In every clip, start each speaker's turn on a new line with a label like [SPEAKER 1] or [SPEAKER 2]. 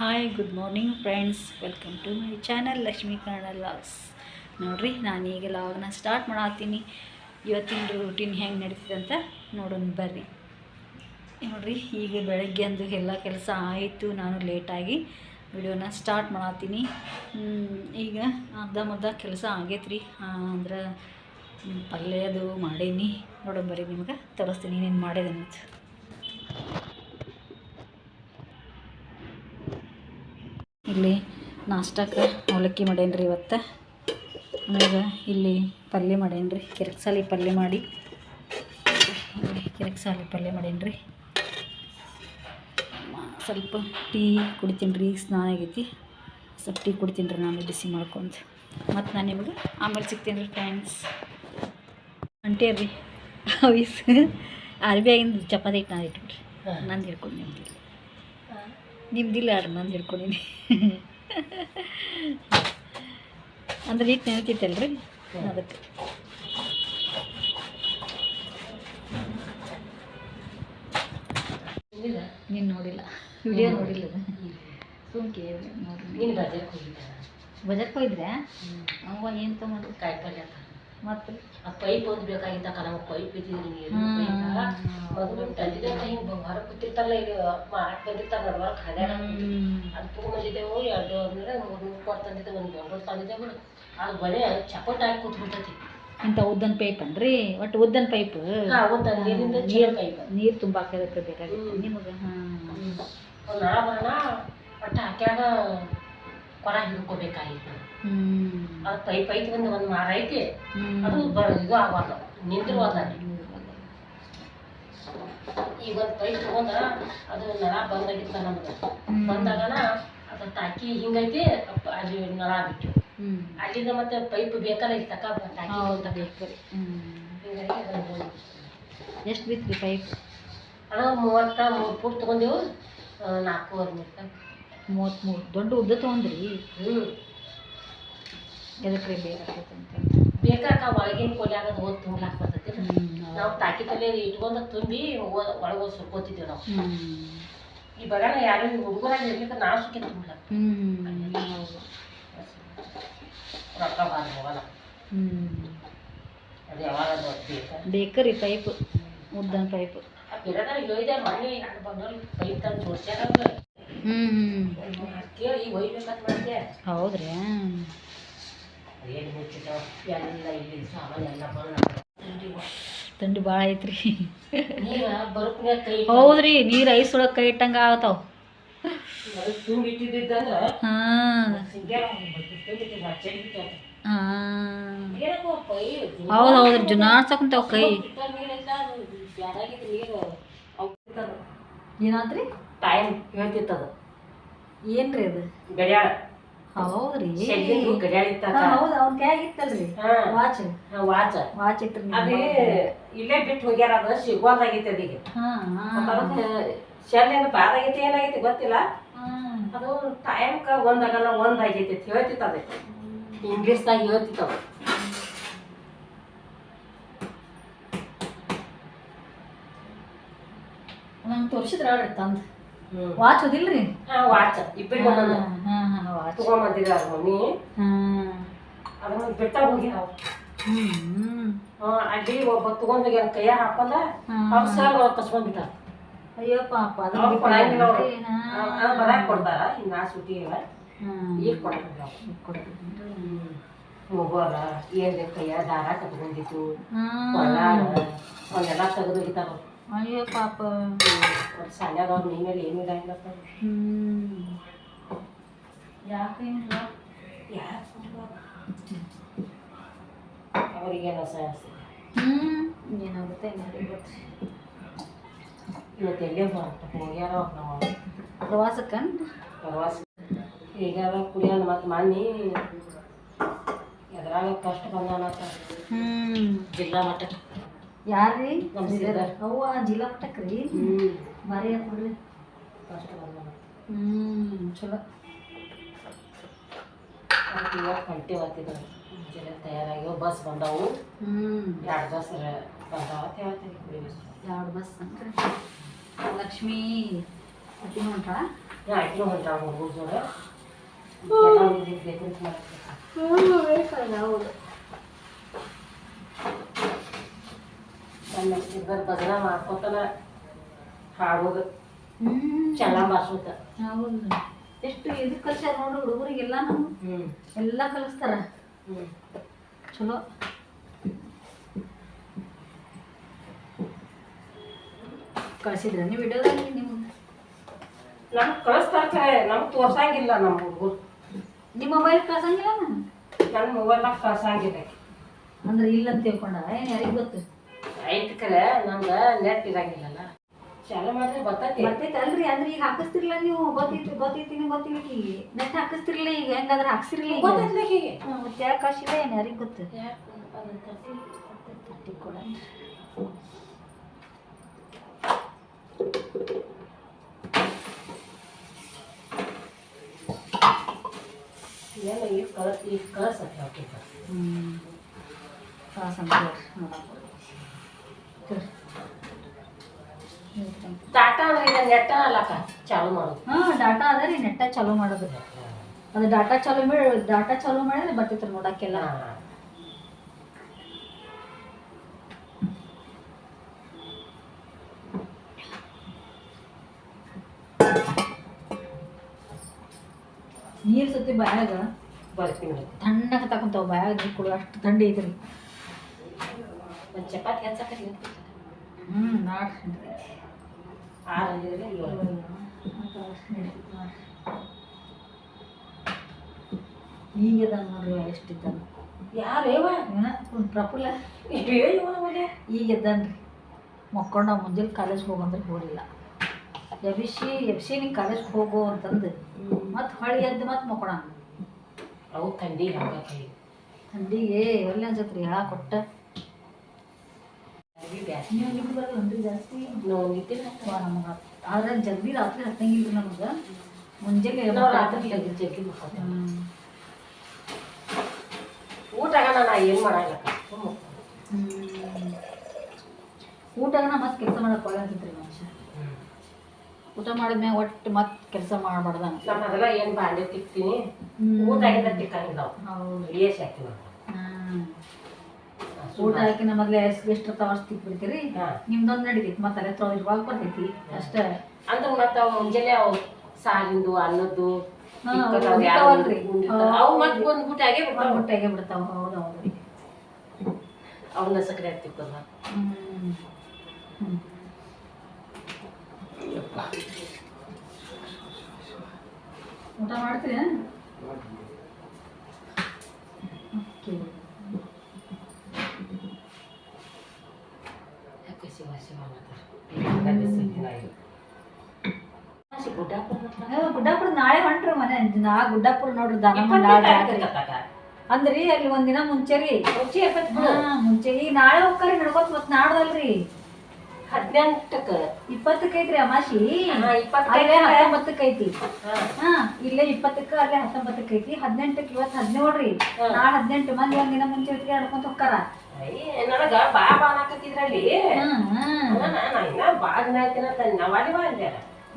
[SPEAKER 1] Hi good morning friends, welcome to my channel Lakshmi Kannada vlogs. ನೋಡಿರಿ, ನಾನು ಈಗ ಲಾಗ್ನ ಸ್ಟಾರ್ಟ್ ಮಾಡತ್ತೀನಿ. ಇವತ್ತಿನ ರೂಟೀನ್ ಹೆಂಗೆ ನಡೀತಿದೆ ಅಂತ ನೋಡೋಣ ಬರ್ರಿ. ನೋಡಿರಿ, ಈಗ ಬೆಳಗ್ಗೆ ಅಂದು ಎಲ್ಲ ಕೆಲಸ ಆಯಿತು. ನಾನು ಲೇಟಾಗಿ ವಿಡಿಯೋನ ಸ್ಟಾರ್ಟ್ ಮಾಡತ್ತೀನಿ. ಈಗ ಅರ್ಧ ಕೆಲಸ ಆಗೈತ್ರಿ. ಅಂದ್ರೆ ಪಲ್ಯ ಅದು ಮಾಡೀನಿ. ನೋಡೋಣ ಬರ್ರಿ, ನಿಮ್ಗೆ ತೋರಿಸ್ತೀನಿ ಏನೇನು ಮಾಡಿದೆ ಅಂತ. ಇಲ್ಲಿ ನಾಷ್ಟಕ್ಕೆ ಅವಲಕ್ಕಿ ಮಾಡೇನ್ರಿ ಇವತ್ತು. ಆಮೇಲೆ ಇಲ್ಲಿ ಪಲ್ಯ ಮಾಡೇನ್ರಿ, ಕಿರಕ್ಸಾಲಿ ಪಲ್ಯ ಮಾಡಿ. ಕಿರಕ್ಸಾಲಿ ಪಲ್ಯ ಮಾಡೇನ್ರಿ. ಸ್ವಲ್ಪ ಟೀ ಕುಡಿತೀನಿ ರೀ, ಸ್ನಾನ ಆಗೈತಿ. ಸ್ವಲ್ಪ ಟೀ ಕುಡಿತೀನಿ ರೀ ನಾನು ಬಿಸಿ ಮಾಡ್ಕೊಂಡು. ಮತ್ತು ನಾನು ನಿಮಗೆ ಆಮೇಲೆ ಸಿಗ್ತೀನಿ ರೀ ಫ್ರೆಂಡ್ಸ್. ಅಂಟೇ ರೀ ವಯಸ್ಸು ಅರ್ಬಿ ಆಗಿಂದು ಚಪಾತಿ ಹಿಟ್ಟು ನಾನು ಇಟ್ಬಿಟ್ರಿ. ನಂದು ಹಿಡ್ಕೊಂಡು ನಿಮ್ದಿಲ್ಲ ಆಡ್ರಿ, ನಂದು ಹಿಡ್ಕೊಂಡಿನಿ. ಅಂದ್ರೆ ಹಿಟ್ಟು ನೆನತಿತ್ತಲ್ರಿ, ಅದಕ್ಕೆ. ನೀನು ನೋಡಿಲ್ಲ, ವಿಡಿಯೋ ನೋಡಿಲ್ಲ. ಸುಮ್ಕೆ ನೋಡ್ರಿ. ಬಜಾರ್ಗೆ ಹೋಗಿದ್ರೆ ಅವ ಏನು ತೊಗೊಂಡು
[SPEAKER 2] ಕಾಯಿ ಪಲ್ಯ
[SPEAKER 1] ಮತ್ತು
[SPEAKER 2] ಆ ಪೈಪ್ ಒಂದು ಬೇಕಾಗಿತ್ತಕ್ಕ. ನಮಗೆ ಪೈಪ್ ಇದ್ದಿದ್ರಿ ಮದುವೆ ತಂದಿದ್ದೆ. ಹಿಂಗೆ ಹೊರಗೆ ಕೂತಿರ್ತಾರಲ್ಲ, ಇಲ್ಲಿ ಮಾರಕ್ಕೆ ಬಂದಿರ್ತಾರೆ ನಡ್ಬಾರ್ದು ಖಾದ್ಯಾಗ. ಅದು ತೊಗೊಂಬಂದಿದ್ದೆವು. 200-300 ಕೊಟ್ಟು ತಂದಿದ್ದೆ. ಒಂದು ಬೆಂಗಳೂರು ತಂದಿದ್ದೆವು. ಅದು ಬರೀ ಚಪ್ಪಟ್ ಹಾಕಿ ಕೂತ್ಬಿಡ್ತೈತಿ.
[SPEAKER 1] ಇಂಥ ಉದ್ದನ್ ಪೈಪ್ ಅನ್ರಿ, ಒಟ್ಟು ಉದ್ದನ್ ಪೈಪ್.
[SPEAKER 2] ಉದ್ದನ್ ನೀರಿಂದ ಚೀಲ ಪೈಪ್.
[SPEAKER 1] ನೀರು ತುಂಬಾಕೋದಕ್ಕೆ ಬೇಕಾಗಿತ್ತು ನಿಮಗೆ.
[SPEAKER 2] ಒಂದು ನಾಳೆ ಬರೋಣ ಒಟ್ಟು ಹಾಕ್ಯಾಗ ಕೊಡ ಹಿಡ್ಕೋಬೇಕಾಗಿತ್ತು. ಅದು ಪೈಪ್ ಐತಿ, ಒಂದು ಮಾರ ಐತಿ. ಅದು ಇದು ಆಗಬಾರ್ದು, ನಿಂತಿರುವಲ್ಲ. ಈಗ ಒಂದು ಪೈಪ್ ತಗೊಂಡ ಅದು ನಳ ಬಂದಾಗಿತ್ತ ನಮ್ಗೆ. ಬಂದಾಗನ ಅದು ಟಾಕಿ ಹಿಂಗೈತಿ, ಅಲ್ಲಿ ನಳ ಬಿಟ್ಟು ಅಲ್ಲಿಂದ ಮತ್ತೆ ಪೈಪ್ ಬೇಕಲ್ಲ ಇಲ್ಲಿ ತಕ ಟಾಕಿ ಬೇಕ್ರಿ. ಹಿಂಗಾಗಿ
[SPEAKER 1] ಎಷ್ಟು ಬಿತ್ರಿ ಪೈಪ್?
[SPEAKER 2] ಅಣ್ಣ 33 ಫೂಟ್ ತೊಗೊಂಡೆವು. 4.5 ಮೀಟರ್.
[SPEAKER 1] 33 ದೊಡ್ಡ ಉದ್ದ ತೊಗೊಂಡ್ರಿ. ಎದಕ್ರಿ ಬೇಕಾಗ್ತೈತೆ ಅಂತ
[SPEAKER 2] ಬೇಕಾಕ ಒಳಗಿನ ಕೊಲ್ಯಾಗದು ಓದ್ ತುಂಬಲಾಕ್ ಬರ್ತೈತಿ. ನಾವು ಟಾಕಿ ತಲೆ ಇಟ್ಕೊಂಡು ತುಂಬಿ ಒಳಗೆ ಸುರ್ಕೋತಿದ್ದೇವೆ ನಾವು. ಈ ಬಗನ ಯಾರು ಹುಡುಗರಾಗ ಇರ್ಲಿಕ್ಕೆ ನಾವು ಸುಖಿ ತುಂಬಲಾಕ ರೊಕ್ಕ ಬಾರಿ ಹೋಗಲ್ಲ. ಅದು ಯಾವಾಗ
[SPEAKER 1] ಬೇಕ್ರಿ ಪೈಪ್, ಉದ್ದನ ಪೈಪ್.
[SPEAKER 2] ಆ ಗಿಡದಾಗ ಹೇಳಿದೆ ಮನೆ 2 ಬಂಗಾರ ಪೈಪ್ ತಂದು ಜೋಡ್ಸ್ಯಾರ. ಕೇಳಿ ಈಗ ಒಯ್ಬೇಕಂತ ಮಾಡಿದೆ.
[SPEAKER 1] ಹೌದ್ರಿ?
[SPEAKER 2] ಏನು ಮುಚ್ಚಿದ್ದಾವ ಎಲ್ಲ. ಇಲ್ಲಿ ಸಾಮಾನು ಎಲ್ಲ
[SPEAKER 1] ಥಂಡಿ ಭಾಳ ಐತ್ರಿ.
[SPEAKER 2] ನೀರು ಬರುತ್ತ ಕೈ.
[SPEAKER 1] ಹೌದ್ರಿ, ನೀರು ಐಸ್ ಒಳಗೆ ಕೈ ಇಟ್ಟಂಗೆ ಆಗತ್ತಾವ.
[SPEAKER 2] ತುಂಬಿ ಇಟ್ಟಿದ್ದಂದ್ರೆ
[SPEAKER 1] ಹೌದು ಹೌದ್ರಿ, ಜುನಾಡ್ಸಕ್ಕಂತಾವ ಕೈ. ಏನಾದ್ರಿ?
[SPEAKER 2] ಟೈಮ್ ಹೇಳ್ತಿತ್ತದ.
[SPEAKER 1] ಏನ್ರಿ ಅದು?
[SPEAKER 2] ಗಡಿಯಾಳ.
[SPEAKER 1] ಹೌದ್ರಿ,
[SPEAKER 2] ಗಡಿಯಾಳ ಇತ್ತ.
[SPEAKER 1] ಹೌದು, ಅವ್ನ ಕ್ಯಾಗ ಇತ್ತಲ್ರಿ ವಾಚ್. ವಾಚ್ ಇಟ್ರಿ.
[SPEAKER 2] ಅದೇ ಇಲ್ಲೇ ಬಿಟ್ಟು ಹೋಗ್ಯಾರ. ಅದು ಸಿಗೋದಾಗೈತಿ ಅದೀಗ. ಶೆಲ್ ಏನು ಬಾದಾಗೈತಿ ಏನಾಗೈತಿ ಗೊತ್ತಿಲ್ಲ. ಅದು ಟೈಮ್ಕ ಒಂದಾಗಲ್ಲ, ಒಂದಾಗೈತಿ ಅಂತ ಹೇಳ್ತಿತ್ತ. ಅದೇ ಇಂಗ್ಲೀಷ್ದಾಗ ಹೇಳ್ತಿತ್ತವ.
[SPEAKER 1] ನಂಗೆ ತೋರಿಸಿದ್ರ ತಂದು. ವಾಚ್ ಓದಿಲ್ರಿ?
[SPEAKER 2] ವಾಚ್ ಇಬ್ಬರಿಗೆ ತಗೊಂಬಂದಿದ್ರ ಮಮ್ಮಿ. ಅದನ್ನ ಬಿಟ್ಟ ಹೋಗಿ ನಾವು ಅಲ್ಲಿ ಒಬ್ಬ ತಗೊಂಡ್ ಹೋಗ್ಯಾರ. ಕೈಯ ಹಾಕೊಂಡ ಅವ್ರ ಸರ್ ಕಸ್ಕೊಂಡ್ಬಿಟ್ಟ.
[SPEAKER 1] ಅಯ್ಯೋ ಪಾಪ,
[SPEAKER 2] ಬರಾಕ್ ಕೊಡ್ತಾರ. ಹಿಂಗ ನಾ ಸುಟ್ಟಿ ಇಲ್ಲ ಈಗ ಕೊಡ್ತಾರೆ. ಮೊಬೈಲ ಏನ್ ಕೈಯ ದಾರ ಕಟ್ಕೊಂಡಿತ್ತು, ಅವನ್ನೆಲ್ಲ ತೆಗೆದು ಹೋಗಿತಾರ.
[SPEAKER 1] ಅಯ್ಯೋ ಪಾಪ,
[SPEAKER 2] ಸಣ್ಣದವ್ರು ನೀ ಮೇಲೆ ಏನಿಲ್ಲ.
[SPEAKER 1] ಯಾಕೆ
[SPEAKER 2] ಅವರಿಗೇನೋ
[SPEAKER 1] ಏನಾಗುತ್ತೆ ಗೊತ್ತಿ.
[SPEAKER 2] ಇವತ್ತು ಎಲ್ಲೇ ಹೋಗ್ಯಾರ ನಾವು
[SPEAKER 1] ಪ್ರವಾಸಕ್ಕೆ.
[SPEAKER 2] ಈಗಾರ ಕುಡಿಯೋಣ. ಮತ್ತು ಮಣ್ಣಿ ಎದ್ರಾಗ ಕಷ್ಟ ಬಂದಾನತ್ತ ಜಿಲ್ಲಾ ಮಟ್ಟಕ್ಕೆ.
[SPEAKER 1] ಯಾರ್ರಿ?
[SPEAKER 2] ಅವ್ವ
[SPEAKER 1] ಜಿಲ್ಲಾ ಮಟ್ಟಕ್ಕೆ ರೀ. ಭಾರಿ ಹಾಕ್ಬಿಡ್ರಿ,
[SPEAKER 2] ಕಷ್ಟ ಬಂದಾನ.
[SPEAKER 1] ಚಲೋ.
[SPEAKER 2] ಇವತ್ತು ಗಂಟೆ ಹೊತ್ತಿದ್ರು ಮುಂಜಾನೆ ತಯಾರಾಗ್ಯವ. ಬಸ್ ಬಂದಾವು. 2 ಬಸ್ ಬಂದಾವ ಅಂತ ಹೇಳ್ತೀನಿ.
[SPEAKER 1] 2 ಬಸ್ ಅಂದ್ರೆ ಲಕ್ಷ್ಮೀ ಹೊಟ್ಟಿನ ಹೊಂಟಾಳ.
[SPEAKER 2] ಆಯ್ತು ಹೊಂಟಾವ ಹುಡುಗರ ಜೋಡ ಬೇಕು ಅಂತ
[SPEAKER 1] ಹೌದು
[SPEAKER 2] ನನ್ನ ಸಿಗ್ಬರ್ ಭಜನ ಮಾಡ್ಕೊತಾನ ಹಾಡೋದು ಚೆನ್ನ ಬಾರ್ಸೋತ
[SPEAKER 1] ಹೌದು ಎಷ್ಟು ಇದು ಕಲ್ಸ್ಯಾರ ನೋಡ್ರಿ ಹುಡುಗರಿಗೆಲ್ಲ ನಾವು ಎಲ್ಲ ಕಲಿಸ್ತಾರ ಚಲೋ ಕಳ್ಸಿದ್ರ ನೀವು ವಿಡಿಯೋದಲ್ಲಿ ನಿಮ್ಗೆ
[SPEAKER 2] ನಮ್ಗೆ ಕಳಿಸ್ತಾರೆ ನಮ್ಗೆ ತೋರ್ಸಂಗಿಲ್ಲ ನಮ್ಮ ಹುಡುಗರು
[SPEAKER 1] ನಿಮ್ಮ ಮೊಬೈಲ್ ಕಳ್ಸಂಗಿಲ್ಲ
[SPEAKER 2] ನನ್ನ ಮೊಬೈಲ್ನಾಗ ಕಳ್ಸಂಗಿಲ್ಲ
[SPEAKER 1] ಅಂದ್ರೆ ಇಲ್ಲ ಅಂತ ತಿಳ್ಕೊಂಡ ಏನು ಯಾರಿಗೆ ಗೊತ್ತು
[SPEAKER 2] ಐತ್ ಕರೆ ನಂಗೆ ನೆಟ್ ಇರಂಗಿಲ್ಲಲ್ಲ ಚಾಲು ಮಾಡಿದ್ರೆ ಬರ್ತೈತಿ
[SPEAKER 1] ಬರ್ತೈತೆ ಅಲ್ರಿ ಅಂದ್ರೆ ಈಗ ಹಾಕಿಸ್ತಿರ್ಲ ನೀವು ಗೊತ್ತೈತಿ ಗೊತ್ತಿಲ್ಲ ಈಗ ನೆಟ್ ಹಾಕಿಸ್ತಿರ್ಲಿಲ್ಲ ಈಗ ಹೆಂಗಾದ್ರೆ ಹಾಕ್ಸಿರ್ಲಿ
[SPEAKER 2] ಗೊತ್ತೈತ್ಲ ಹೀಗೆ
[SPEAKER 1] ಮತ್ತೆ ಯಾಕೆ ಕಳ್ಸಿಲ್ಲ ಏನು ಯಾರಿಗೆ ಗೊತ್ತು ಕೊಡ
[SPEAKER 2] ಏನು ಈಗ ಕಳ್ಸಕ್ಕೆ ಹಾಕಿದ್ದ ಡಾಟಾ ಈಗ ನೆಟ್ಟ ಅಲ್ಲಕ್ಕ ಚಾಲು ಮಾಡೋದು
[SPEAKER 1] ಡಾಟಾ ಅದ ರೀ ನೆಟ್ಟ ಚಾಲೂ ಮಾಡೋದು ಅದು ಡಾಟಾ ಚಾಲೂ ಮಾಡಿದ್ರೆ ಬರ್ತೈತ್ರಿ ನೋಡಕ್ಕೆಲ್ಲ ನೀರು ಸತಿ ಬಾಯಾಗ
[SPEAKER 2] ಬರ್ತೀನಿ
[SPEAKER 1] ತಣ್ಣಗೆ ತಕೊಂತಾವ ಬಾಯಾಗ ನೀರು ಕುಡಿದು ಅಷ್ಟು ಥಂಡಿ ಐತ್ರಿ
[SPEAKER 2] ಒಂದು ಚಪಾತಿ ಹಚ್ಚಕ್ಕೆ
[SPEAKER 1] ನಾಡ್ರಿ
[SPEAKER 2] 6 ಅಂದಿದ್ರೆ 7
[SPEAKER 1] ಈಗದ ನೋಡ್ರಿ ಎಷ್ಟಿದ್ದಾನ
[SPEAKER 2] ಯಾರೇವ
[SPEAKER 1] ಪ್ರಫುಲ್ಲ ಈಗ ಎದ್ದಾನ್ರಿ ಮಕ್ಕೊಂಡ ಮುಂಜಾನೆ ಕಾಲೇಜ್ ಹೋಗಂದ್ರೆ ಹೋಗಿಲ್ಲ ಎಬ್ಸಿ ನೀ ಕಾಲೇಜ್ಗೆ ಹೋಗು ಅಂತಂದು ಮತ್ತೆ ಹೊಳಿ ಎದ್ದು ಮತ್ತೆ ಮಕ್ಕೊಣ
[SPEAKER 2] ಅವು ಥಂಡಿ
[SPEAKER 1] ಥಂಡಿಗೆ ಒಳ್ಳೆ ಅನ್ಸತ್ರಿ ಕೊಟ್ಟ ನೀವು ನಿಮ್ಗೆ ಬರೋದ್ರಿ ಜಾಸ್ತಿ ನಮಗೆ ಆದ್ರೆ ಜಲ್ದಿ ರಾತ್ರಿ ಹತ್ತಂಗಿಲ್ರಿ ನಮಗೆ ಮುಂಜಾನೆ
[SPEAKER 2] ರಾತ್ರಿ ಜಗ್ಗಿ ಊಟಾಗ ನಾ ಏನು ಮಾಡಲ್ಲ
[SPEAKER 1] ಊಟಾಗ ಮತ್ತೆ ಕೆಲಸ ಮಾಡಕ್ಕೆ ಒಳ್ಳೆ ಅನ್ಸತ್ರಿ ಮನುಷ್ಯ ಊಟ ಮಾಡಿದ್ಮ್ಯಾಗ ಒಟ್ಟು ಮತ್ತೆ ಕೆಲಸ ಮಾಡಬಾರ್ದಂಗ
[SPEAKER 2] ನಾನು ಅದೆಲ್ಲ ಏನು ಬಾಂಡೆ ತಿಕ್ತೀನಿ ಊಟ ಆಗಿದ್ದ ತಿಕ್ಕಂಗಿಲ್ಲ
[SPEAKER 1] ಹೌದು
[SPEAKER 2] ಬೇಸ್ ಹಾಕ್ತೀನಿ
[SPEAKER 1] ಊಟ ಹಾಕಿನ ಮೊದಲೇ ಎಷ್ಟು ಇರ್ತಾವ ಅಷ್ಟು ತಿಕ್ಬಿಡ್ತೀರಿ ನಿಮ್ದೊಂದು ನಡಿತೈತಿ ಮತ್ತೆ ಅಲ್ಲೇ ತೊಳೆದಿರುವಾಗ ಬರ್ತೈತಿ ಅಷ್ಟೇ
[SPEAKER 2] ಅಂದ್ರೆ ಮತ್ತೆ ಅವು ಮುಂಜಾನೆ ಅವು ಸಾರಿಂದು ಅನ್ನದ್ದು ಅವು ಮತ್ತೆ ಒಂದು ಬುಟ್ಟಾಗೆ
[SPEAKER 1] ಬಿಡ್ತಾವ ಹೌದು ಹೌದು
[SPEAKER 2] ಅವನ್ನ ಸಕ್ಕರೆ ತಿಕ್ಕಲ್ಲ
[SPEAKER 1] ಊಟ ಮಾಡ್ತೀರಿ ಓಕೆ
[SPEAKER 2] ಶಿವ ಶಿವ
[SPEAKER 1] ಗುಡ್ಡಾಪುರ ನಾಳೆ ಹೊಂಟ್ರಿ ಮನೆ ಗುಡ್ಡಾಪುರ ನೋಡ್ರಿ ಅಂದ್ರಿ ಅಲ್ಲಿ ಒಂದಿನ ಮುಂಚೆ ರೀ ಮುಂಚೆ ಈಗ ನಾಳೆ ಹೋಗ್ತಾರಿ ನಡ್ಕೋತ ಮತ್ ನಾಡ್ದಲ್ರಿ
[SPEAKER 2] 18ಕ್ಕೆ
[SPEAKER 1] 20ಕ್ಕೆ ಐತ್ರಿ ಅಮಾಸಿ 19ಕ್ಕೆ ಐತಿ ಇಲ್ಲೇ 20ಕ್ಕೆ ಅಲ್ಲೇ 19ಕ್ಕೆ ಐತಿ 18ಕ್ಕೆ ಇವತ್ತು 17 ರೀ ನಾಳೆ 18 ಮಂದಿ ಒಂದಿನ ಮುಂಚೆ ಐತಿ ನಡ್ಕೊಂತ ಹೋಗ್ತಾರ
[SPEAKER 2] ನನಗ ಬಾ ಅನ್ನಕತ್ತಿದ್ರಲ್ಲಿ ಬಾ ದಿನ ಆಯ್ತಿನ ನವಾಡಿ ಬಾ ಅಂದ್ಯಾರ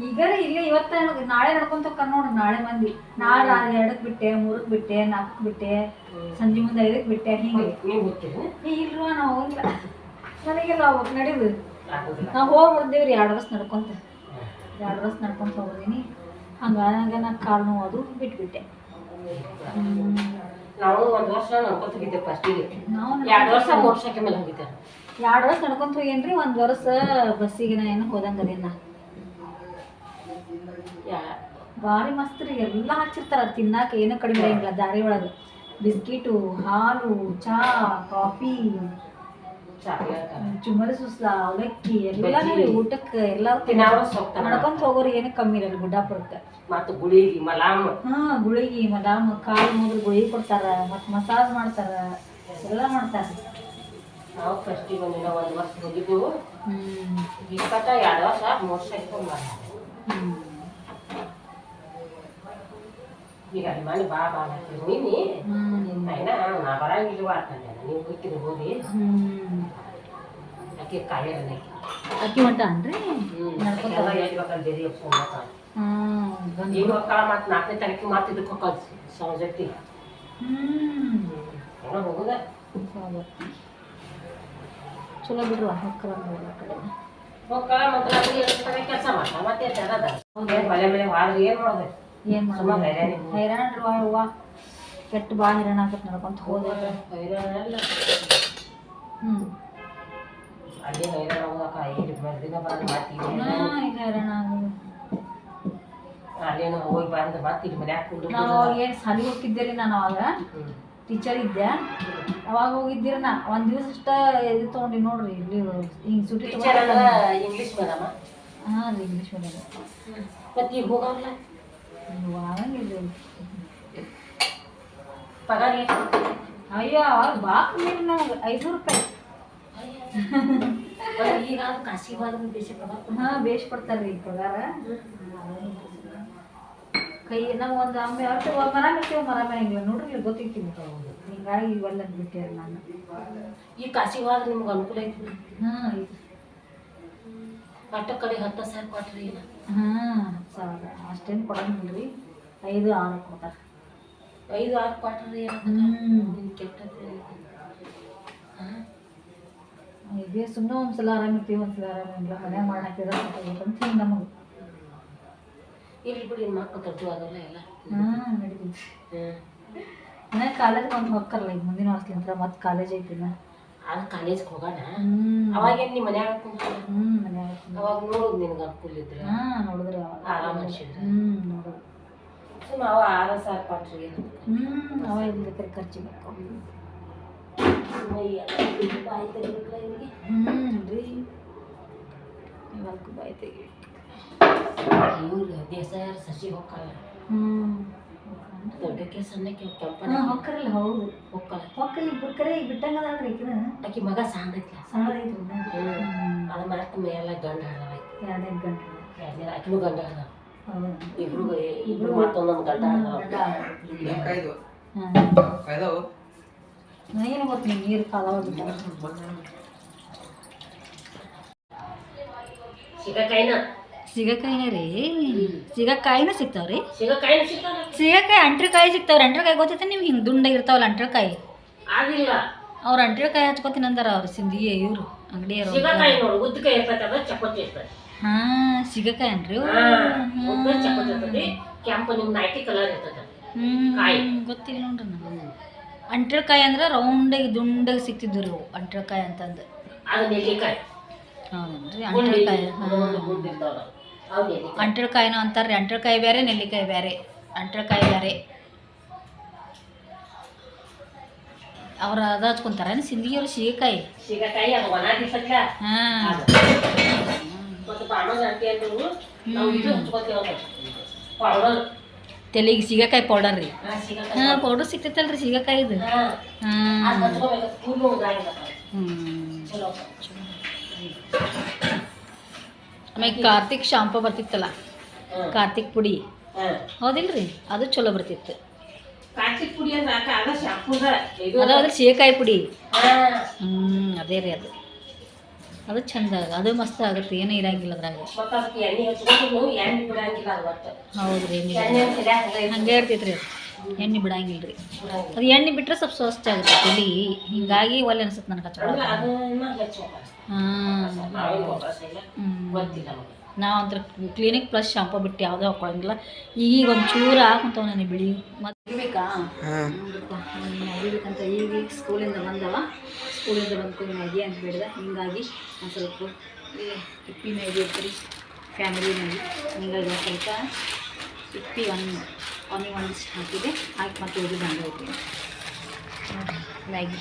[SPEAKER 1] ಈಗ ಇಲ್ಲೇ ಇವತ್ತ ನಾಳೆ ನಡ್ಕೊಂತ ಹೋಗ್ತಾರ ನೋಡ್ರಿ ನಾಳೆ ಮಂದಿ ನಾಳೆ 2ಕ್ಕೆ ಬಿಟ್ಟೆ 3ಕ್ಕೆ ಬಿಟ್ಟೆ 4ಕ್ಕೆ ಬಿಟ್ಟೆ ಸಂಜೆ ಮುಂದೆ 5ಕ್ಕೆ ಬಿಟ್ಟೆ ಹಿಂಗೆ
[SPEAKER 2] ನೀವು ಹೋಗ್ತೀರಿ
[SPEAKER 1] ಇಲ್ವಾ ನಾವು ಹೋಗಿಲ್ಲ ನನಗೆಲ್ಲ ಹೋಗ್ಬೇಕು ನಡೀದು ನಾವು ಹೋಗ್ಬಿಡ್ದೇವ್ರಿ 2 ವರ್ಷ ನಡ್ಕೊಂತ 2 ವರ್ಷ ನಡ್ಕೊಂತ ಹೋಗಿದ್ದೀನಿ ಹಂಗ ನಾ ಕಾಲು ನೋವು ಬಿಟ್ಬಿಟ್ಟೆ
[SPEAKER 2] ನಾವು 1 ವರ್ಷ ನಡ್ಕೊಂತ ಹೋಗಿದ್ದೆ ಫಸ್ಟಿಗೆ ನಾವು 2 ವರ್ಷ ಮೋಟರ್ಸೈಕಲ್ ಮೇಲೆ ಹೋಗಿದ್ದೆ
[SPEAKER 1] 2 ವರ್ಷ ನಡ್ಕೊಂತ ಹೋಗೇನ್ರಿ 1 ವರ್ಷ ಬಸ್ಸಿಗೆ ನಾ ಏನು ಹೋದಂಗ ಅದೇನ ಭಾರಿ ಮಸ್ತ್ ರೀ ಎಲ್ಲ ಹಚ್ಚಿರ್ತಾರ ತಿನ್ನಾಕ ಏನೂ ಕಡಿಮೆ ಆಗಿಲ್ಲ ದಾರಿ ಒಳಗೆ ಬಿಸ್ಕಿಟು ಹಾಲು ಚಾ ಕಾಫಿ ಚುಮ್ಮರಿ ಸುಸ್ಲ ಅವಲಕ್ಕಿ ಎಲ್ಲ ಊಟಕ್ಕೆ ಎಲ್ಲ ನಡ್ಕೊಂತ ಹೋಗೋರು ಏನು ಕಮ್ಮಿ ಇರಲ್ಲ ಗುಡ್ಡಾಪುರಕ್ಕೆ
[SPEAKER 2] ಮತ್ತು ಗುಳಿಗಿ ಮಲಾಮ್
[SPEAKER 1] ಗುಳಿಗಿ ಮಲಾಮ್ ಕಾಲು ಮುಗಿದು ಗುಳಿಗೆ ಕೊಡ್ತಾರ ಮತ್ತು ಮಸಾಜ್ ಮಾಡ್ತಾರ ಎಲ್ಲ ಮಾಡ್ತಾರ
[SPEAKER 2] ನಾವು ಫಸ್ಟಿಗೆ ಒಂದಿನ 1 ವರ್ಷ ಹೋಗಿದ್ದೆವು 2 ವರ್ಷ ಮೋಟರ್ಸೈಕಲ್ ಈಗ ಮನೆ ಬಾ ಬಾ ನೀನಿ ನಾ ಬರಂಗಿಲ್ವ ಅಂತಂದೆ ನೀವು ಹೋಗ್ತೀನಿ ಹೋಗಿ ಆಕೆ ಕಾಯಿಲೆ
[SPEAKER 1] ಅಕ್ಕಿ ಮಠ ಅನ್ರಿ
[SPEAKER 2] ಹೇಳ್ಬೇಕಂತ ಬೇರೆ ಈಗ ಮಕ್ಕಳ ಮತ್ತು 4ನೇ ತಾರೀಕು ಮತ್ತೆ ಇದಕ್ಕೆ ಹೋಗೋದು ಸೌಜತ್ತಿ ಹೋಗುದ
[SPEAKER 1] ಚಲೋ ಬಿಡ್ರಿ ಮಕ್ಕಳ ಕಡೆ
[SPEAKER 2] ಮಕ್ಕಳ ಮತ್ತೆ ಕೆಲಸ ಮಾಡ್ತಾರೆ ಮತ್ತೆ ಮಳೆ ಮೇಲೆ ವಾದ್ರೆ ಏನು ಮಾಡೋದು
[SPEAKER 1] ಏನು ಮಾಡೋದು ಹೈರಾಣ್ರಿ ಅವ್ವ ಕೆಟ್ಟ ಭಾಳ ಹೈರಾಣ ಆಗತ್ತೆ ನಡ್ಕೊಂತ ಹೋದ್ರೆ
[SPEAKER 2] ಹೈರಾಣಲ್ಲ ಅಲ್ಲಿ ಹೈರಾಣ ಹೋಗಕ್ಕ ಇಲ್ಲಿ ದಿನ ಬಂದು ಮಾಡ್ತೀವಿ
[SPEAKER 1] ಈಗ ಹೈರಾಣ ಆಗೋದು
[SPEAKER 2] ಅಲ್ಲೇನೋ ಹೋಗಿ ಬಂದು ಮತ್ತೆ ಇಲ್ಲಿ ಮನೆ ಹಾಕೊಂಡು
[SPEAKER 1] ನಾವು ಅವಾಗ ಏನು ಶಾಲೆಗೆ ಹೋಗಿದ್ದೆ ರೀ ನಾನು ಅವಾಗ ಟೀಚರ್ ಇದ್ದೆ ಅವಾಗ ಹೋಗಿದ್ದೀರಿ ನಾ ಒಂದು ದಿವಸ ಅಷ್ಟ ಇದು ತೊಗೊಂಡು ನೋಡ್ರಿ ಇಲ್ಲಿ ಹಿಂಗೆ ಸುಟಿ
[SPEAKER 2] ಇಂಗ್ಲೀಷ್ ಮೇಡಮ
[SPEAKER 1] ಹಾಂ ರೀ ಇಂಗ್ಲೀಷ್ ಮೀಡಿಯಮ್
[SPEAKER 2] ಮತ್ತೆ ಈಗ ಹೋಗಲ್ಲ
[SPEAKER 1] ಆಗಂಗಿಲ್ಲ
[SPEAKER 2] ಪಗಾರ
[SPEAKER 1] ಅಯ್ಯೋ ಅವಾಗ ಬಾ ಕಮ್ಮಿ ನಮ್ಗೆ 500 ರೂಪಾಯಿ
[SPEAKER 2] ಈಗ ಕಾಸಿ ಬಾದ್ರೆ ಬೇಸಿ ಪಗಾರ
[SPEAKER 1] ಹಾಂ ಬೇಸ್ ಕೊಡ್ತಾರೆ ರೀ ಪಗಾರ ಕೈ ನಾವು ಒಂದು ಆಮೇಲೆ ಅಷ್ಟು ಮರ ಮೆತ್ತೀವಿ ಮರ ಮೆಣಗಿಲ್ಲ ನೋಡ್ರಿ ಇಲ್ಲಿ ಗೊತ್ತಿರ್ತೀವಿ ಹಿಂಗಾಗಿ ಇವೆಲ್ಲ ಬಿಟ್ಟೆ ನಾನು
[SPEAKER 2] ಈ ಕಾಸಿ ಹೋದ್ರೆ ನಿಮ್ಗೆ ಅನುಕೂಲ ಐತಿ
[SPEAKER 1] ಹಾಂ
[SPEAKER 2] ಅಟ್ಟ ಕಡೆ 10,000 ಕೊಟ್ರಿ
[SPEAKER 1] ಹಾಂ 10,000 ಅಷ್ಟೇನು ಕೊಡಂಗಿಲ್ಲ ರೀ 5-6 ಕೊಡ್ತಾರೆ
[SPEAKER 2] 5-6 ಕೊಟ್ರಿ ಕೆಟ್ಟದ್ದು
[SPEAKER 1] ಇದೇ ಸುಮ್ಮನೆ ಒಂದ್ಸಲ ಆರಾಮಿರ್ತೀವಿ ಒಂದ್ಸಲ ಆರಾಮಿಲ್ಲ ಮನ್ಯಾಗ ಮಾಡಾಕಿದ್ರೆ ಅಂತ ಹಿಂಗೆ ನಮಗೆ
[SPEAKER 2] ಇಲ್ಲಿ ಬಿಡಿ ಮಕ್ಕಳು ದೊಡ್ಡ ಆಗಲ್ಲ ಎಲ್ಲ
[SPEAKER 1] ನಡೀತೀವಿ ಮನ್ಯಾಗ ಕಾಲೇಜ್ಗೆ ಒಂದು ಹೋಗ್ತಾರಲ್ಲ ಈಗ ಮುಂದಿನ ವರ್ಷಲಿಂತ್ರ ಮತ್ತೆ ಕಾಲೇಜ್ ಐತಿನ
[SPEAKER 2] ಅದು ಕಾಲೇಜ್ಗೆ ಹೋಗೋಣ ಅವಾಗೇನು ನಿಮ್ಮ ಮನ್ಯಾಗ ಕುಂತು
[SPEAKER 1] ಮನ್ಯಾಗ
[SPEAKER 2] ಅವಾಗ ನೋಡೋದು ನಿನ್ಗೆ ಅನುಕೂಲ ಇದ್ರೆ
[SPEAKER 1] ನೋಡಿದ್ರೆ
[SPEAKER 2] ಆರಾಮ ಅನ್ಸಿದ್ರೆ
[SPEAKER 1] ನೋಡೋದು
[SPEAKER 2] ಸುಮ್ಮ ಅವ 6,000 ಕೊಟ್ರಿ
[SPEAKER 1] ಅವ ಇಲ್ಲದಕ್ಕೆ ಖರ್ಚಿಗೆ
[SPEAKER 2] ಬಾಯಿ ತೆಗಿಬೇಕಲ್ಲ ಇವ್ರಿಗೆ
[SPEAKER 1] ರೀ ಇವತ್ತು ಬಾಯಿ ತೆಗಿ
[SPEAKER 2] ಇವ್ರು ದೇಸಾಯ ಸಸಿ ಹೋಗ್ಕಲ್ಲ ದೊಡ್ಡಕ್ಕೆ ಸಣ್ಣಕ್ಕೆ ಕೆಂಪನ
[SPEAKER 1] ಹೊಕ್ಕರಲ್ಲ ಹೌದು
[SPEAKER 2] ಹೋಗ್ಕಲ್ಲ
[SPEAKER 1] ಹೊಕ್ಕಲ್ಲಿ ಇಬ್ಬರು ಕರೆ ಬಿಟ್ಟಂಗದಲ್ರಿ ಈಕಿನ
[SPEAKER 2] ಆಕಿ ಮಗ ಸಣ್ಣೈತ್ಲ
[SPEAKER 1] ಸಣ್ಣದೈತ್ರಿ
[SPEAKER 2] ಅದು ಮಾತ್ರ ಮೇಲೆಲ್ಲ ಗಂಡ ಹಾಳಾಯ್ತು
[SPEAKER 1] 2 ಗಂಟೆ
[SPEAKER 2] ಆಕಿನೂ ಗಂಡ ಹಾಳ
[SPEAKER 1] ಹೌದು
[SPEAKER 2] ಇಬ್ರು ಮತ್ತೊಂದೊಂದು ಗಂಡ
[SPEAKER 1] ನನಗೇನು ಗೊತ್ತು ನೀವು ನೀರು ಕಾಲವ ಬಿಟ್ಟ ಸಿಗಕಾಯಿನ ರೀ ಸಿಗಕಾಯಿನ ಸಿಗ್ತಾವ್ರಿ ಸಿಗಕಾಯಿ ಅಂಟ್ರಕಾಯಿ ಸಿಗ್ತಾವ್ರಿ ಅಂಟ್ರಕಾಯಿ ಗೊತ್ತೈತೆ ನೀವು ಹಿಂಗೆ ದುಂಡಾಗಿ ಇರ್ತಾವಲ್ಲ ಅಂಟ್ರಕಾಯಿ
[SPEAKER 2] ಆಗಿಲ್ಲ
[SPEAKER 1] ಅವ್ರು ಅಂಟ್ರಕಾಯಿ ಹಚ್ಕೋತೀನಿ ಅಂದಾರ ಅವ್ರು ಸಿಂಧಿಗೆ ಇವರು ಅಂಗಡಿಯವರು ಹಾಂ ಸಿಗಕಾಯಿ ಅನ್ರಿ ಗೊತ್ತಿಲ್ಲ ನೋಡ್ರಿ ನನಗೆ ಅಂಟ್ರಕಾಯಿ ಅಂದ್ರೆ ರೌಂಡಾಗಿ ದುಂಡಾಗಿ ಸಿಕ್ತಿದ್ದು ರೀ ಅವು ಅಂಟ್ರಕಾಯಿ ಅಂತಂದು ಹೌದನ್ರಿ ಅಂಟ್ರಕಾಯಿ ಅಂಟ್ರಕಾಯಿನೂ ಅಂತಾರ್ರಿ ಅಂಟ್ರಕಾಯಿ ಬೇರೆ ನೆಲ್ಲಿಕಾಯಿ ಬೇರೆ ಅಂಟ್ರಕಾಯಿ ಬೇರೆ ಅವ್ರ ಅದು ಹಚ್ಕೊಂತಾರ ಸಿಂಧಿಗೆಯವ್ರು ಸಿಗಕಾಯಿ ಹಾಂ ತೆಲಿಗೆ ಸಿಗಕಾಯಿ ಪೌಡರ್ ರೀ ಹಾಂ ಪೌಡರ್ ಸಿಗ್ತೈತಲ್ರಿ ಸಿಗಕಾಯಿದು ಹಾಂ ಆಮೇಲೆ ಕಾರ್ತಿಕ್ ಶಾಂಪು ಬರ್ತಿತ್ತಲ್ಲ ಕಾರ್ತಿಕ್ ಪುಡಿ ಹೌದಿಲ್ರಿ ಅದು ಚಲೋ ಬರ್ತಿತ್ತು ಅದು ಸಿಗಕಾಯಿ ಪುಡಿ ಅದೇ ರೀ ಅದು ಚಂದ ಅದು ಮಸ್ತ್ ಆಗುತ್ತೆ ಏನೂ ಇರಂಗಿಲ್ಲ ಅದ್ರಾಗ ಹೌದ್ರಿ ಹಂಗೆ ಇರ್ತೈತ್ರಿ ಅದು ಎಣ್ಣೆ ಬಿಡಂಗಿಲ್ಲ ರೀ ಅದು ಎಣ್ಣೆ ಬಿಟ್ಟರೆ ಸ್ವಲ್ಪ ಸ್ವಚ್ಛ ಆಗುತ್ತೆ ತಲೆ ಹಿಂಗಾಗಿ ಒಳ್ಳೆ ಅನ್ಸುತ್ತೆ ನನಗೆ ಹಚ್ಕೊಳ್ಳೋದು ನಾವಂತರ ಕ್ಲಿನಿಕ್ ಪ್ಲಸ್ ಶಾಂಪು ಬಿಟ್ಟು ಯಾವುದೂ ಹಾಕ್ಕೊಳಂಗಿಲ್ಲ ಈಗ ಒಂಚೂರು ಹಾಕೊಂತವ ನನಗೆ ಬಿಳಿ ಮತ್ತೆ ಬೇಕಾ ಅರಿಬೇಕಂತ ಈಗ ಸ್ಕೂಲಿಂದ ಬಂದವ ಸ್ಕೂಲಿಂದ ಬಂದ್ಕೊಂಡು ಮ್ಯಾಗಿ ಅಂತ ಬಿಡ್ದೆ ಹಿಂಗಾಗಿ ಒಂದು ಸ್ವಲ್ಪ ಇಪ್ಪಿ ಮ್ಯಾಗಿ ಇರ್ತೀರಿ ಫ್ಯಾಮಿಲಿ ಮ್ಯಾಗಿ ಹಿಂಗಾಗಿ ಒಂದು ಸ್ವಲ್ಪ ಇಪ್ಪಿ ಒಂದಿಷ್ಟು ಹಾಕಿದೆ ಹಾಕಿ ಮತ್ತೆ ಹೋಗಿ ಬಂದು ಹೋಗ್ತೀನಿ ಮ್ಯಾಗಿ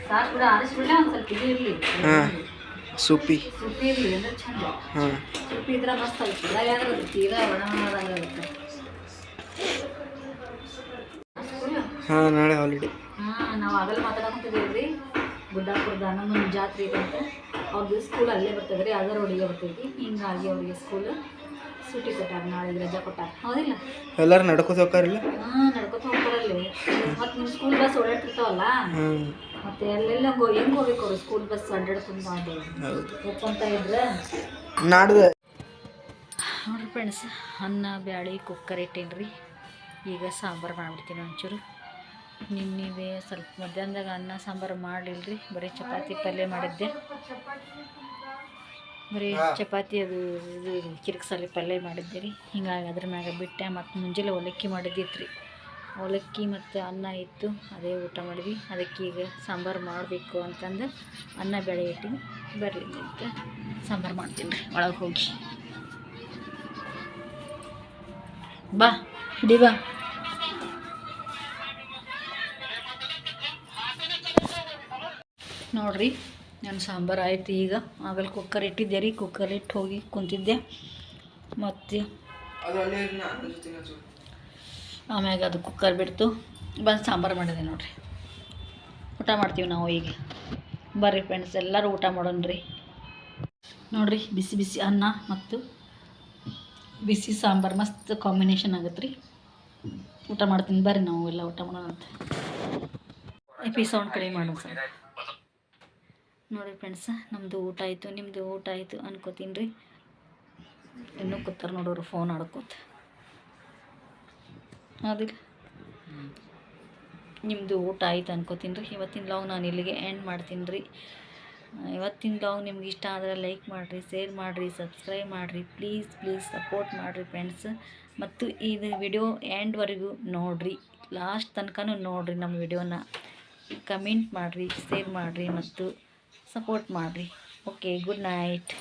[SPEAKER 1] ಸಾಕು ಕೂಡ ಆರಿಸ್ಬಿಡ್ಲೆ ಒಂದು ಸ್ವಲ್ಪ ಇದು ಇರಲಿ
[SPEAKER 3] ಸೂಪಿ
[SPEAKER 1] ಇರಲಿ ಅಂದ್ರೆ ಚಂದ ಸೂಪಿ ಇದ್ರೆ ಮಸ್ತ್ ಆಗುತ್ತೆ ಯಾವ್ದು ತೀರಾ ಒಣದಾಗುತ್ತೆ
[SPEAKER 3] ಹಾಂ ನಾಳೆ ಹಾಲಿಡೇ
[SPEAKER 1] ನಾವು ಆಗಲ್ಲ ಮಾತಾಡೋಂತಿದ್ದೀವಿ ರೀ ಗುಡ್ಡಾಪುರದ ಹನ್ನೊಂದು ಜಾತ್ರೆ ಇದೆ ಅಂತ ಅವ್ರದ್ದು ಸ್ಕೂಲ್ ಅಲ್ಲೇ ಬರ್ತದೆ ರೀ ಅದರ ಒಳಗೆ ಬರ್ತೈತಿ ಹಿಂಗಾಗಿ ಅವ್ರಿಗೆ ಸ್ಕೂಲ್ ಸೂಟಿ ಕೊಟ್ಟಾರ ನಾಳೆ ರಜಾ ಕೊಟ್ಟಾರ ಹೌದಿಲ್ಲ
[SPEAKER 3] ಎಲ್ಲರೂ ನಡ್ಕೋತ ಹೋಗ್ತಾರಿಲ್ಲ
[SPEAKER 1] ನಡ್ಕೊತ ಹೋಗ್ತಾರಲ್ಲಿ ಮತ್ತು ನಿಮ್ಮ ಸ್ಕೂಲ್ ಬಸ್ ಓಡಾಡ್ತಿರ್ತಾವಲ್ಲ ಮತ್ತೆ ಎಲ್ಲೆಲ್ಲ ಹೆಂಗೆ ಹೋಗ್ಬೇಕು ಅವರು ಸ್ಕೂಲ್ ಬಸ್ ಅಡ್ಡಾಡ್ಕೊಂಡು ಹೋಗ್ಕೊಂತ ಇದ್ರೆ
[SPEAKER 3] ನಾಡ್ದು
[SPEAKER 1] ಫ್ರೆಂಡ್ಸ್, ಅನ್ನ ಬ್ಯಾಳಿ ಕುಕ್ಕರ್ ಇಟ್ಟೇನಿ ರೀ. ಈಗ ಸಾಂಬಾರು ಮಾಡಿಬಿಡ್ತೀನಿ ಒಂಚೂರು. ನಿನ್ನೆ ಸ್ವಲ್ಪ ಮಧ್ಯಾಹ್ನದಾಗ ಅನ್ನ ಸಾಂಬಾರು ಮಾಡಲಿಲ್ಲ ರೀ, ಬರೀ ಚಪಾತಿ ಪಲ್ಯ ಮಾಡಿದ್ದೆ. ಬರೀ ಚಪಾತಿ ಅದು ಇದು ಕಿರಿಕ್ಸಲ್ಲಿ ಪಲ್ಯ ಮಾಡಿದ್ದೆ ರೀ. ಹಿಂಗಾಗಿ ಅದ್ರ ಮ್ಯಾಗ ಬಿಟ್ಟೆ. ಮತ್ತು ಮುಂಜಾನೆ ಅವಲಕ್ಕಿ ಮಾಡಿದ್ದಿತ್ತು ರೀ. ಅವಲಕ್ಕಿ ಮತ್ತು ಅನ್ನ ಇತ್ತು, ಅದೇ ಊಟ ಮಾಡಿದ್ವಿ. ಅದಕ್ಕೆ ಈಗ ಸಾಂಬಾರು ಮಾಡಬೇಕು ಅಂತಂದು ಅನ್ನ ಬೇಳೆ ಇಟ್ಟಿನಿ. ಬರ್ರಿ ಈಗ ಸಾಂಬಾರು ಮಾಡ್ತೀನಿ ರೀ. ಒಳಗೆ ಹೋಗಿ ಬಾ ಹಿಡಿ ಬಾ. ನೋಡಿರಿ, ನಾನು ಸಾಂಬಾರು ಆಯಿತು. ಈಗ ಆಗಲ್ಲಿ ಕುಕ್ಕರ್ ಇಟ್ಟಿದ್ದೆ ರೀ. ಕುಕ್ಕರ್ ಇಟ್ಟು ಹೋಗಿ ಕುಂತಿದ್ದೆ. ಮತ್ತು ಆಮ್ಯಾಗ ಅದು ಕುಕ್ಕರ್ ಬಿಡ್ತು, ಬಂದು ಸಾಂಬಾರು ಮಾಡಿದೆ ನೋಡಿರಿ. ಊಟ ಮಾಡ್ತೀವಿ ನಾವು ಈಗ. ಬರ್ರಿ ಫ್ರೆಂಡ್ಸ್, ಎಲ್ಲರೂ ಊಟ ಮಾಡೋಣ ರೀ. ನೋಡಿರಿ, ಬಿಸಿ ಬಿಸಿ ಅನ್ನ ಮತ್ತು ಬಿಸಿ ಸಾಂಬಾರು ಮಸ್ತ್ ಕಾಂಬಿನೇಷನ್ ಆಗುತ್ತೆ ರೀ. ಊಟ ಮಾಡ್ತೀನಿ ಬರ್ರಿ, ನಾವು ಎಲ್ಲ ಊಟ ಮಾಡೋಣ ಅಂತ. ಸೌಂಡ್ ಕಡಿಮೆ ಮಾಡೋಣ ಸರ್. ನೋಡಿ ಫ್ರೆಂಡ್ಸ್, ನಮ್ಮದು ಊಟ ಆಯಿತು, ನಿಮ್ಮದು ಊಟ ಆಯಿತು ಅನ್ಕೋತೀನಿ ರೀ. ಇನ್ನೂ ಕೂತಾರೆ ನೋಡೋರು ಫೋನ್ ಆಡ್ಕೋತ. ಹೌದಿಲ್ಲ, ನಿಮ್ಮದು ಊಟ ಆಯ್ತು ಅನ್ಕೋತೀನಿ ರೀ. ಇವತ್ತಿನ ಲಾಗ್ ನಾನು ಇಲ್ಲಿಗೆ ಎಂಡ್ ಮಾಡ್ತೀನಿ ರೀ. ಇವತ್ತಿನ ಲಾಗ್ ನಿಮ್ಗೆ ಇಷ್ಟ ಆದರೆ ಲೈಕ್ ಮಾಡಿರಿ, ಶೇರ್ ಮಾಡಿರಿ, ಸಬ್ಸ್ಕ್ರೈಬ್ ಮಾಡಿರಿ. ಪ್ಲೀಸ್ ಸಪೋರ್ಟ್ ಮಾಡಿರಿ ಫ್ರೆಂಡ್ಸ್. ಮತ್ತು ಇದು ವಿಡಿಯೋ ಎಂಡ್ವರೆಗೂ ನೋಡಿರಿ, ಲಾಸ್ಟ್ ತನಕನೂ ನೋಡಿರಿ ನಮ್ಮ ವಿಡಿಯೋನ. ಕಮೆಂಟ್ ಮಾಡಿರಿ, ಶೇರ್ ಮಾಡಿರಿ ಮತ್ತು ಸಪೋರ್ಟ್ ಮಾಡಿರಿ. Okay, good night.